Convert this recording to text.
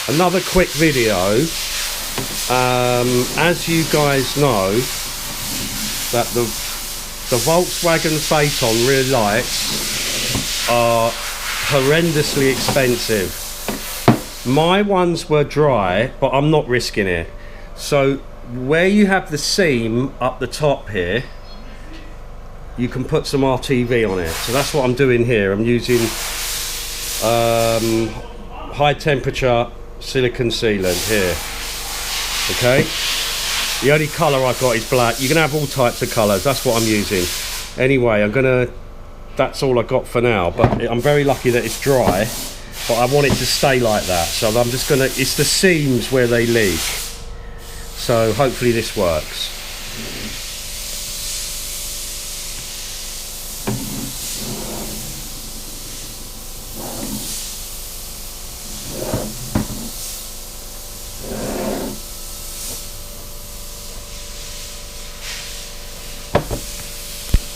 Another quick video. As you guys know, that the Volkswagen Phaeton rear lights are horrendously expensive. My ones were dry, but I'm not risking it. So where you have the seam up the top here, you can put some RTV on it. So that's what I'm doing here. I'm using high temperature silicone sealant here. Okay, the only colour I've got is black. You can have all types of colours, that's what I'm using. Anyway, that's all I got for now, but I'm very lucky that it's dry, but I want it to stay like that. So I'm just it's the seams where they leak. So hopefully this works.